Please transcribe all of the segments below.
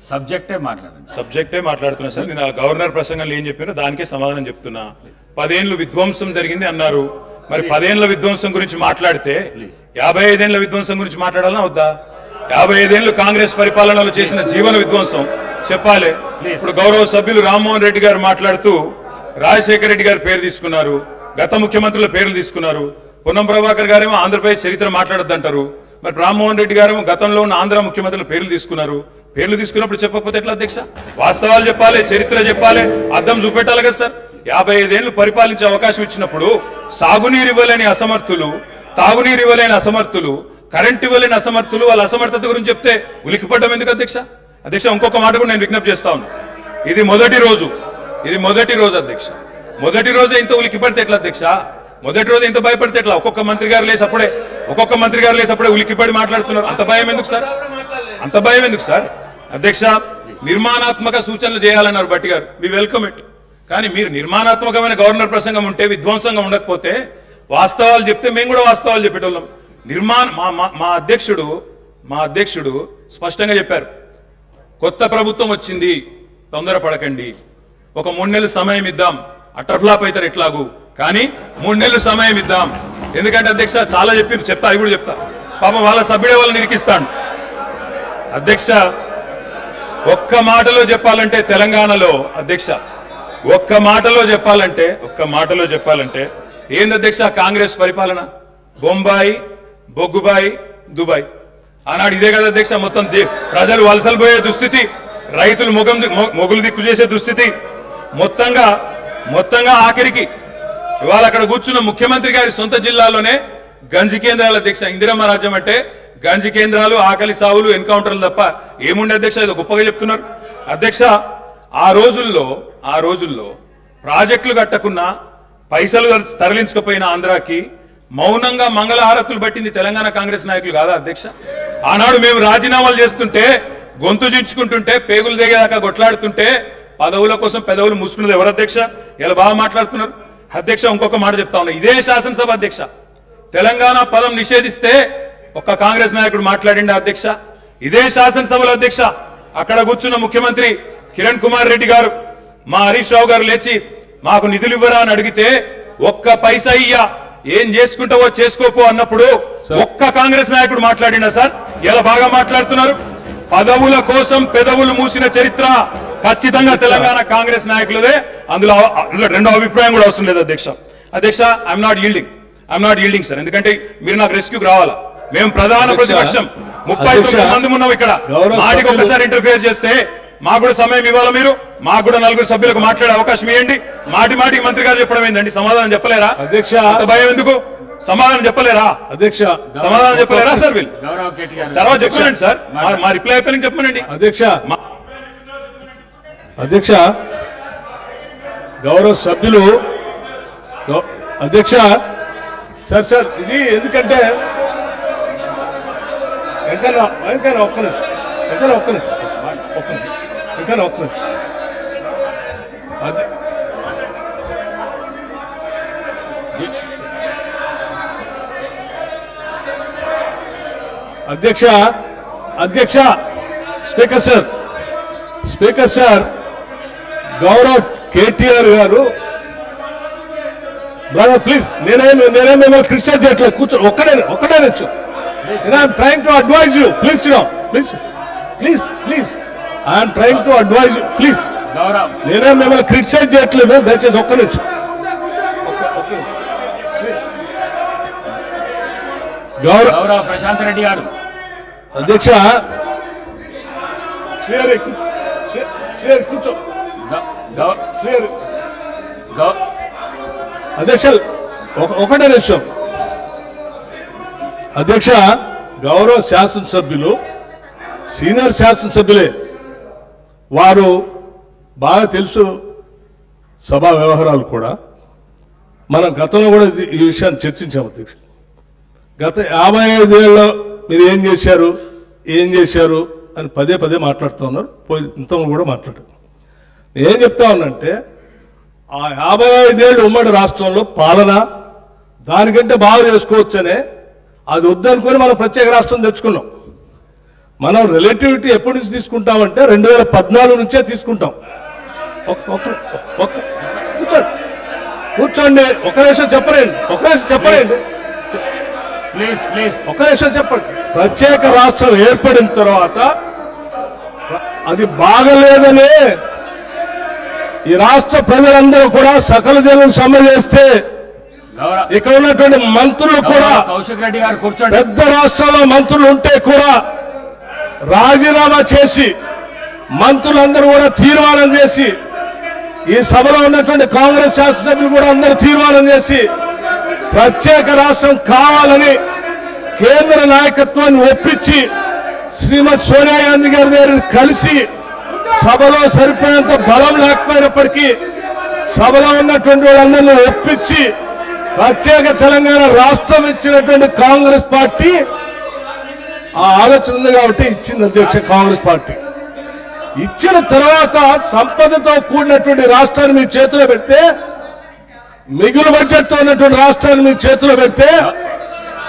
సబ్జెక్టే మాట్లాడుతున్నా సార్. నేను గవర్నర్ ప్రసంగంలో ఏం చెప్పానో దానికే సమాధానం చెప్తున్నా. 10 ఏళ్లు విధ్వంసం జరిగింది అన్నారు. మరి 10 ఏళ్ల విధ్వంసం గురించి మాట్లాడితే 55 ఏళ్ల విధ్వంసం గురించి మాట్లాడాలన్నా వద్దా? 55 ఏళ్లు కాంగ్రెస్ పరిపాలనలో చేసిన జీవన విధ్వంసం చెప్పాలి. ఇప్పుడు గౌరవ సభ్యులు రామ్మోహన్ రెడ్డి గారు మాట్లాడుతూ రాజశేఖర రెడ్డి గారి పేరు తీసుకున్నారు, గత ముఖ్యమంత్రుల పేర్లు తీసుకున్నారు. పొన్నం ప్రభాకర్ గారేమో ఆంధ్రప్రదేశ్ చరిత్ర మాట్లాడొద్దంటారు. మరి రామ్మోహన్ రెడ్డి గారేమో గతంలో ఉన్న ఆంధ్ర ముఖ్యమంత్రుల పేర్లు తీసుకున్నారు. పేర్లు తీసుకున్నప్పుడు చెప్పకపోతే ఎట్లా అధ్యక్ష? వాస్తవాలు చెప్పాలి, చరిత్ర చెప్పాలి, అద్దం చూపెట్టాలి కదా సార్. 55 ఏళ్లు పరిపాలించే అవకాశం ఇచ్చినప్పుడు సాగునీరు ఇవ్వలేని అసమర్థులు, తాగునీరు ఇవ్వలేని అసమర్థులు, కరెంట్ ఇవ్వలేని అసమర్థులు, వాళ్ళ అసమర్థత గురించి చెప్తే ఉలికిపడ్డం ఎందుకు అధ్యక్ష? అధ్యక్ష ఇంకొక మాట కూడా నేను విజ్ఞప్తి చేస్తా ఉన్నా. ఇది మొదటి రోజు అధ్యక్ష. మొదటి రోజే ఇంత ఉలికిపడితే ఎట్లా అధ్యక్ష? మొదటి రోజు ఇంత భయపడితే ఎట్లా? ఒక్కొక్క మంత్రి గారు లేసప్పుడే ఉలికిపడి మాట్లాడుతున్నారు. అంత భయం ఎందుకు సార్? అధ్యక్ష నిర్మాణాత్మక సూచనలు చేయాలన్నారు భట్టి గారు, మీ వెల్కమ్ ఇట్. కానీ మీరు నిర్మాణాత్మకమైన గవర్నర్ ప్రసంగం ఉంటే, విధ్వంసంగా ఉండకపోతే వాస్తవాలు చెప్తే మేము కూడా వాస్తవాలు చెప్పేటోళ్ళం. మా అధ్యక్షుడు స్పష్టంగా చెప్పారు, కొత్త ప్రభుత్వం వచ్చింది, తొందరపడకండి, ఒక 3 నెలలు సమయం ఇద్దాం, అటర్ఫ్లాప్ అవుతారు ఎట్లాగూ, కానీ 3 నెలలు సమయం ఇద్దాం. ఎందుకంటే అధ్యక్ష చాలా చెప్తా, అవి కూడా చెప్తా. పాపం వాళ్ళ సభ్యుడే వాళ్ళని నిరికిస్తాను. అధ్యక్ష ఒక్క మాటలో చెప్పాలంటే తెలంగాణలో అధ్యక్ష ఒక్క మాటలో చెప్పాలంటే ఏంది అధ్యక్ష కాంగ్రెస్ పరిపాలన? బొంబాయి, బొగ్గుబాయి, దుబాయ్. ఆనాడు ఇదే కదా అధ్యక్ష. మొత్తం ప్రజలు వలసలు పోయే దుస్థితి, రైతులు మొగులు దిక్కు చేసే దుస్థితి, మొత్తంగా ఆఖరికి ఇవాళ అక్కడ కూర్చున్న ముఖ్యమంత్రి గారి సొంత జిల్లాలోనే గంజి కేంద్రాలు అధ్యక్ష. ఇందిరమ్మ రాజ్యం అంటే గంజి కేంద్రాలు, ఆకలి సావులు, ఎన్కౌంటర్లు తప్ప ఏముండే అధ్యక్ష? ఇది గొప్పగా చెప్తున్నారు అధ్యక్ష. ఆ రోజుల్లో ప్రాజెక్టులు కట్టకున్నా, పైసలు తరలించకపోయిన ఆంధ్రాకి మౌనంగా మంగళహారతులు పట్టింది తెలంగాణ కాంగ్రెస్ నాయకులు కాదా అధ్యక్ష? ఆనాడు మేము రాజీనామాలు చేస్తుంటే, గొంతు చించుకుంటుంటే, పేగులు దిగేదాకా కొట్లాడుతుంటే, పదవుల కోసం పెదవులు మూసుకున్నది ఎవరు అధ్యక్ష? ఇలా బాగా మాట్లాడుతున్నారు అధ్యక్ష. ఇంకొక మాట చెప్తా ఉన్నా, ఇదే శాసనసభ అధ్యక్ష తెలంగాణ పదం నిషేధిస్తే ఒక్క కాంగ్రెస్ నాయకుడు మాట్లాడిండా అధ్యక్ష? ఇదే శాసనసభలో అధ్యక్ష అక్కడ కూర్చున్న ముఖ్యమంత్రి కిరణ్ కుమార్ రెడ్డి గారు, మా హరీష్ రావు గారు లేచి మాకు నిధులు ఇవ్వరా అని అడిగితే, ఒక్క పైసా ఇయ్యా, ఏం చేసుకుంటావో చేసుకోపో అన్నప్పుడు ఒక్క కాంగ్రెస్ నాయకుడు మాట్లాడిండా సార్? ఇలా బాగా మాట్లాడుతున్నారు. పదవుల కోసం పెదవులు మూసిన చరిత్ర ఖచ్చితంగా తెలంగాణ కాంగ్రెస్ నాయకులదే. అందులో రెండో అభిప్రాయం కూడా అవసరం లేదు అధ్యక్ష. I'm not yielding sir. ఎందుకంటే మీరు నాకు రెస్క్యూకి రావాలా. మేము ప్రధాన ప్రతిపక్షం, 39 మంది ఉన్నాం ఇక్కడ. మాటికి ఒక్కసారి ఇంటర్ఫియర్ చేస్తే మాకు కూడా సమయం ఇవ్వాలా మీరు? మాకు కూడా 4 సభ్యులకు మాట్లాడే అవకాశం ఇవ్వండి. మాటికి మంత్రి గారు చెప్పడం ఏంటండి? సమాధానం చెప్పలేరా అధ్యక్ష? అంత భయం ఎందుకు? సమాధానం చెప్పలేరా అధ్యక్ష? సమాధానం చెప్పలేరా సార్? వీళ్ళు తర్వాత చెప్పండి సార్, మా రిప్లై అయిపోయి చెప్పండి అధ్యక్ష. గౌరవ సభ్యులు అధ్యక్ష సార్ ఇది ఎందుకంటే ఒక్క నిమిషం అధ్యక్ష స్పీకర్ సార్ గౌరవ్ కేటీఆర్ గారు, బ్రదర్ ప్లీజ్, నేనేమో క్రిటిసైజ్ చేయట్లేదు, కూర్చో. ఒక్కడే నిమిషం. I'm trying to advise you, please I'm trying to advise you, please. నేనే మిమ్మల్ని క్రిటిసైజ్ చేయట్లేదు, దయచేసి ఒక్క నిమిషం. గౌరవ ప్రశాంత్ రెడ్డి గారు అధ్యక్ష కూర్చో. అధ్యక్ష ఒకటే నిమిషం. అధ్యక్ష గౌరవ శాసనసభ్యులు, సీనియర్ శాసనసభ్యులే, వారు బాగా తెలుసు సభా వ్యవహారాలు కూడా. మనం గతంలో కూడా ఈ విషయాన్ని చర్చించాము అధ్యక్ష. గత 55 ఏళ్ళలో మీరు ఏం చేశారు అని పదే మాట్లాడుతూ ఉన్నారు. ఇంతలో కూడా మాట్లాడారు. నేనేం చెప్తా ఉన్నానంటే, ఆ 55 ఏళ్ళు ఉమ్మడి రాష్ట్రంలో పాలన దానికంటే బాగా చేసుకోవచ్చనే, అది వద్దనుకొని మనం ప్రత్యేక రాష్ట్రం తెచ్చుకున్నాం. మనం రిలేటివిటీ ఎప్పటి నుంచి తీసుకుంటామంటే 2014 నుంచే తీసుకుంటాం. కూర్చోండి ఒక నిమిషం చెప్పండి, ఒక నిమిషం చెప్పండి. ప్రత్యేక రాష్ట్రం ఏర్పడిన తర్వాత అది బాగలేదని ఈ రాష్ట్ర ప్రజలందరూ కూడా సకల జనం సమ్మె చేస్తే ఇక్కడ ఉన్నటువంటి మంత్రులు కూడా కౌశిక్ రెడ్డి గారు కూర్చోండి. పెద్ద రాష్ట్రాల్లో మంత్రులు ఉంటే కూడా రాజీనామా చేసి మంత్రులందరూ కూడా తీర్మానం చేసి ఈ సభలో ఉన్నటువంటి కాంగ్రెస్ శాసనసభ్యులు కూడా అందరూ తీర్మానం చేసి ప్రత్యేక రాష్ట్రం కావాలని కేంద్ర నాయకత్వాన్ని ఒప్పించి శ్రీమతి సోనియా గాంధీ గారి దగ్గర కలిసి సభలో సరిపోయేంత బలం లేకపోయినప్పటికీ సభలో ఉన్నటువంటి వాళ్ళందరినీ ఒప్పించి ప్రత్యేక తెలంగాణ రాష్ట్రం ఇచ్చినటువంటి కాంగ్రెస్ పార్టీ ఆ ఆలోచన ఉంది కాబట్టి ఇచ్చింది అధ్యక్ష. కాంగ్రెస్ పార్టీ ఇచ్చిన తర్వాత సంపదతో కూడినటువంటి రాష్ట్రాన్ని మీ చేతిలో పెడితే, మిగులు బడ్జెట్ తో ఉన్నటువంటి రాష్ట్రాన్ని మీ చేతిలో పెడితే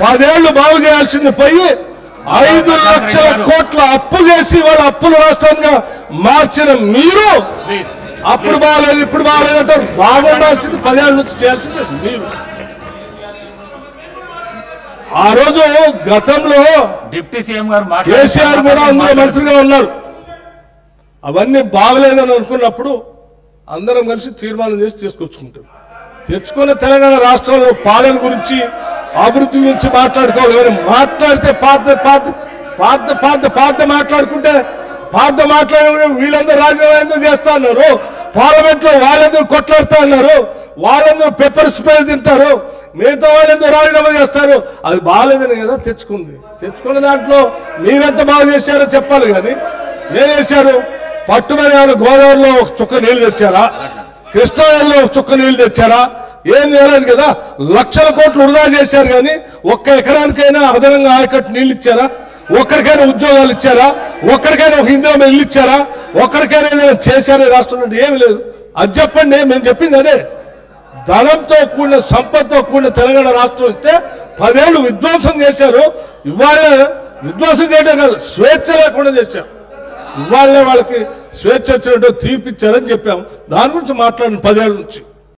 10 ఏళ్లు బాగు చేయాల్సింది పోయి 5 లక్షల కోట్ల అప్పు చేసి వాళ్ళ అప్పుల రాష్ట్రంగా మార్చిన మీరు అప్పుడు బాగలేదు ఇప్పుడు బాగలేదు అంటే బాగుండాల్సింది 10 ఏళ్ల నుంచి చేయాల్సింది మీరు. ఆ రోజు గతంలో డిప్యూటీ సీఎం గారు కేసీఆర్ కూడా అందులో మంత్రిగా ఉన్నారు. అవన్నీ బాగలేదని అనుకున్నప్పుడు అందరం కలిసి తీర్మానం చేసి తీసుకొచ్చుకుంటాం. తెచ్చుకున్న తెలంగాణ రాష్ట్రంలో పాలన గురించి అభివృద్ధి గురించి మాట్లాడుకోవాలి. కానీ మాట్లాడితే పాత మాట్లాడుకుంటే వీళ్ళందరూ రాజీనామా ఎందుకు చేస్తా అన్నారు, పార్లమెంట్ లో వాళ్ళందరూ కొట్లాడుతా అన్నారు, వాళ్ళందరూ పెప్పర్ స్ప్రే తింటారు, మిగతా వాళ్ళందరూ రాజీనామా చేస్తారు. అది బాగాలేదని కదా తెచ్చుకున్న దాంట్లో మీరెంత బాగా చేశారో చెప్పాలి. కానీ ఏం చేశారు? పట్టుమని గోదావరిలో ఒక చుక్క నీళ్లు తెచ్చారా, కృష్ణానదిలో ఒక చుక్క నీళ్లు తెచ్చారా? ఏం చేయలేదు కదా. లక్షల కోట్లు వృధా చేశారు. కానీ ఒక్క ఎకరానికైనా అదనంగా ఆయకట్టు నీళ్లు ఇచ్చారా? ఒక్కడికైనా ఉద్యోగాలు ఇచ్చారా? ఒక్కడికైనా ఒక ఇందిరా ఇల్లు ఇచ్చారా? ఒక్కడికైనా ఏదైనా చేశారా రాష్ట్రంలో? ఏమి లేదు. అది చెప్పండి. మేము చెప్పింది అదే. ధనంతో కూడిన సంపదతో కూడిన తెలంగాణ రాష్ట్రం ఇస్తే 10 ఏళ్లు విధ్వంసం చేశారు. ఇవాళ విధ్వంసం చేయడం కాదు, స్వేచ్ఛ లేకుండా చేశారు. ఇవాళ వాళ్ళకి స్వేచ్ఛ వచ్చినట్టు తీర్పిచ్చారని చెప్పాము. దాని గురించి మాట్లాడిన 10 ఏళ్ల నుంచి